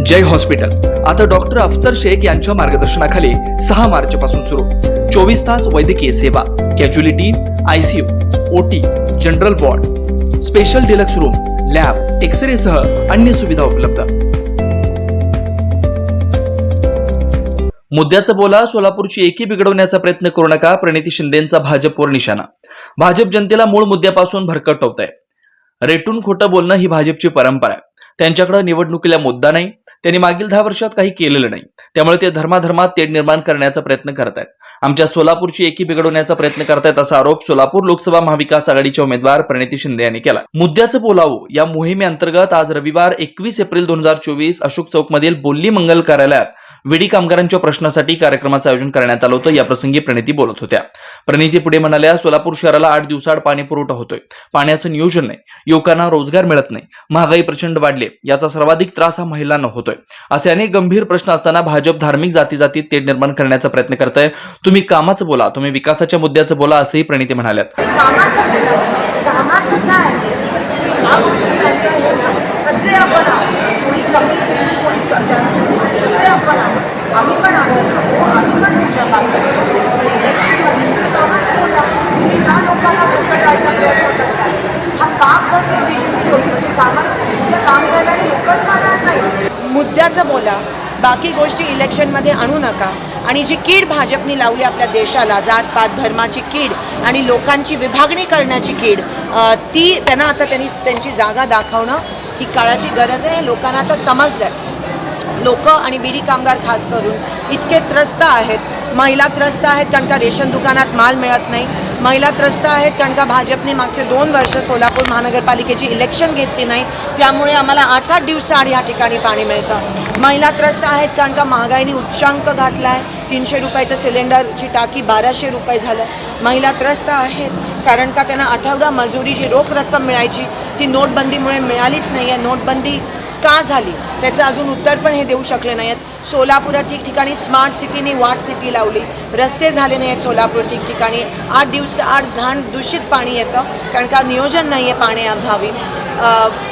जय hospital आता doctor अफसर शेख यांच्या मार्गदर्शनाखाली 6 मार्च पासून सुरू 24 तास वैद्यकीय सेवा, casualty, ICU, OT, general ward, special deluxe room, lab, x ray सह अन्य सुविधा उपलब्ध। मुद्द्याचं बोला, सोलापूरची एकी बिघडवण्याचा प्रयत्न करू नका, प्रणिती शिंदेंचा भाजपवर निशाणा। भाजप जनतेला मूळ मुद्द्यापासून भरकटवतंय। रेटून खोटं बोलणं ही भाजपची परंपरा आहे। त्यांच्याकडे निवडणुकीला मुद्दा नाही, त्यांनी मागील 10 वर्षात काही केलेलं नाही, त्यामुळे ते धर्माधर्मात तेढ निर्माण करण्याचा प्रयत्न करतायत। आमच्या सोलापूरची एकी बिघडवण्याचा प्रयत्न करतायत असा आरोप सोलापूर लोकसभा महाविकास आघाडीच्या उमेदवार प्रणिती शिंदे यांनी केला। मुद्द्याचं बोलावं या मोहिमेअंतर्गत आज रविवार 21 एप्रिल 2024 अशोक चौकमधील बोल्ली मंगल कार्यालयात विडी कामगारांच्या प्रश्नासाठी कार्यक्रमाचं आयोजन करण्यात आलं होतं। या प्रसंगी प्रणिती बोलत होत्या। प्रणिती पुढे म्हणाल्या, सोलापूर शहराला 8 दिवसाआड पाणी पुरवठा होतोय, पाण्याचं नियोजन नाही, युवकांना रोजगार मिळत नाही, महागाई प्रचंड वाढली, याचा सर्वाधिक त्रास हा महिलांना होतोय। असे अनेक गंभीर प्रश्न असताना भाजप धार्मिक जातीजातीत तेढ निर्माण करण्याचा प्रयत्न करताय। तुम्ही कामाचं बोला, तुम्ही विकासाच्या मुद्द्याचं बोला, असंही प्रणिती म्हणाल्यात। आम्ही पण आम्ही पण तुमच्या इलेक्शनमध्ये कामाचं बोला, तुम्ही का लोकांना भरकटायचा प्रयत्न करताय? हा पाप म्हणजे कामाचं काम करणारे लोकच राहणार नाही। मुद्द्याचं बोला, बाकी गोष्टी इलेक्शनमध्ये आणू नका। आणि जी कीड भाजपने लावली आपल्या देशाला, जात पात धर्माची कीड आणि लोकांची विभागणी करण्याची कीड, ती त्यांना आता त्यांची जागा दाखवणं ही काळाची गरज आहे। लोकांना आता समजलं। लोक आणि बीडी कामगार खास करून इतके त्रस्त आहेत। महिला त्रस्त आहेत कारण का रेशन दुकानात माल मिळत नाही, महिला त्रस्त आहेत कारण का भाजपने मागचे 2 वर्ष सोलापूर महानगरपालिकेची इलेक्शन घेतली नाही, त्यामुळे आम्हाला 8-8 दिवसाआड या ठिकाणी पाणी मिळतं। महिला त्रस्त आहेत कारण का महागाईने उच्चांक गाठला आहे, 300 रुपयाचं सिलेंडरची टाकी 1200 रुपये झालं। महिला त्रस्त आहेत कारण का त्यांना आठवडा मजुरी जी रोख रक्कम मिळायची ती नोटबंदीमुळे मिळालीच नाही आहे। नोटबंदी का झाली त्याचं अजून उत्तर पण हे देऊ शकले नाही आहेत। सोलापुरात ठिकठिकाणी स्मार्ट सिटीने वाट सिटी लावली, रस्ते झाले नाही आहेत। सोलापूर ठिकठिकाणी 8 दिवसाआड घाण दूषित पाणी येतं कारण का नियोजन नाही आहे पाण्याअभावी।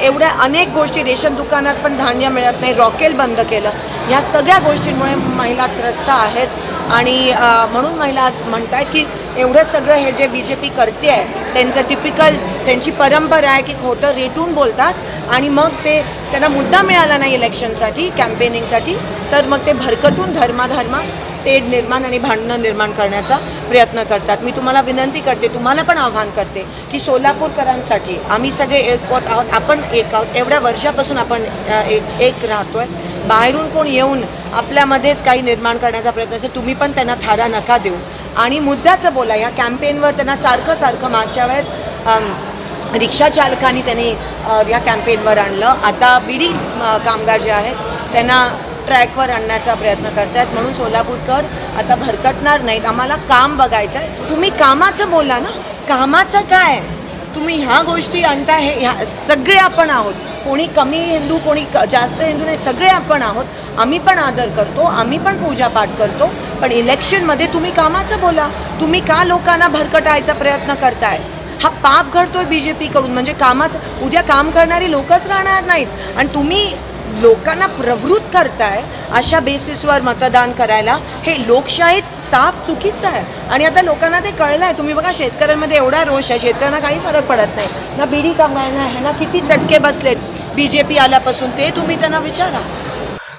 एवढ्या अनेक गोष्टी, रेशन दुकानात पण धान्य मिळत नाही, रॉकेल बंद केलं। ह्या सगळ्या गोष्टींमुळे महिला त्रस्त आहेत आणि म्हणून महिला आज म्हणतात की एवढं सगळं हे जे BJP करते आहे त्यांचं टिपिकल, त्यांची परंपरा आहे की खोटं रेटून बोलतात आणि मग त्यांना मुद्दा मिळाला नाही इलेक्शनसाठी, कॅम्पेनिंगसाठी, तर मग ते भरकटून धर्माधर्मात तेढ निर्माण आणि भांडणं निर्माण करण्याचा प्रयत्न करतात। मी तुम्हाला विनंती करते, तुम्हाला पण आव्हान करते की सोलापूरकरांसाठी आम्ही सगळे एक आहोत, आपण एक आहोत। एवढ्या वर्षापासून आपण एक राहतोय। बाहेरून कोण येऊन आपल्यामध्येच काही निर्माण करण्याचा प्रयत्न असेल, तुम्ही पण त्यांना थारा नका देऊ आणि मुद्द्याचं बोला। ह्या कॅम्पेनवर त्यांना सारखं मागच्या वेळेस रिक्षा चालकांनी त्यांनी या कॅम्पेनवर आणलं, आता बीडी कामगार जे आहेत त्यांना ट्रॅकवर आणण्याचा प्रयत्न करतात। म्हणून सोलापूरकर आता भरकटणार नाहीत, आम्हाला काम बघायचं आहे। तुम्ही कामाचं बोला ना, कामाचं काय? तुम्ही ह्या गोष्टी आणता, हे सगळे आपण आहोत, कोणी कमी हिंदू कोणी जास्त हिंदू नाही, सगळे आपण आहोत। आम्ही पण आदर करतो, आम्ही पण पूजापाठ करतो, पण इलेक्शनमध्ये तुम्ही कामाचं बोला। तुम्ही का लोकांना भरकटायचा प्रयत्न करताय? हा पाप घडतोय BJP कडून, म्हणजे कामाचं उद्या काम करणारी लोकच राहणार नाहीत आणि तुम्ही लोकांना प्रवृत्त करताय अशा बेसिसवर मतदान करायला। हे लोकशाहीत साफ चुकीचं आहे आणि आता लोकांना ते कळलं आहे। तुम्ही बघा, शेतकऱ्यांमध्ये एवढा रोष आहे, शेतकऱ्यांना काही फरक पडत नाही ना। बीडी कामगारांना ह्यांना किती चटके बसलेत BJP आल्यापासून, ते तुम्ही त्यांना विचारा।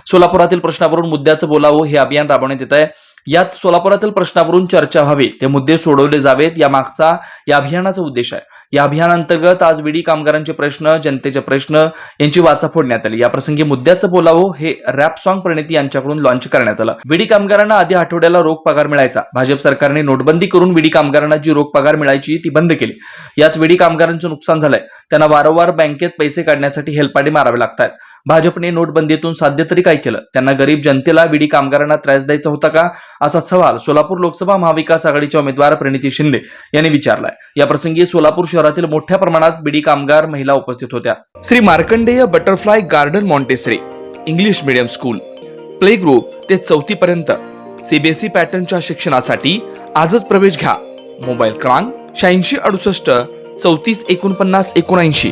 सोलापुरातील प्रश्नावरून मुद्द्याचं बोलावं हे अभियान राबवण्यात येत आहे। यात सोलापुरातील प्रश्नावरून चर्चा व्हावी, ते मुद्दे सोडवले जावेत, या मागचा या अभियानाचा उद्देश आहे। या अभियानांतर्गत आज बीडी कामगारांचे प्रश्न, जनतेचे प्रश्न यांची वाचा फोडण्यात आली। या प्रसंगी मुद्द्याचं बोलावं हे रॅप सॉन्ग प्रणिती यांच्याकडून लॉन्च करण्यात आलं। बीडी कामगारांना आधी आठवड्याला रोख पगार मिळायचा, भाजप सरकारने नोटबंदी करून बीडी कामगारांना जी रोख पगार मिळायची ती बंद केली। यात बीडी कामगारांचं नुकसान झालंय, त्यांना वारंवार बँकेत पैसे काढण्यासाठी हेलपाटे मारावे लागतात। भाजपने नोटबंदीतून साध्य तरी काय केलं? त्यांना गरीब जनतेला, बीडी कामगारांना त्रास द्यायचा होता का, असा सवाल सोलापूर लोकसभा महाविकास आघाडीच्या उमेदवार प्रणिती शिंदे यांनी विचारलाय। या प्रसंगी सोलापूर शहरातील मोठ्या प्रमाणात बीडी कामगार महिला उपस्थित होत्या। Shri Markandey butterfly garden Montessori English medium school, play group ते 4थी पर्यंत CBSE पॅटर्नच्या शिक्षणासाठी आजच प्रवेश घ्या। मोबाईल क्रमांक 8668 34 49 79।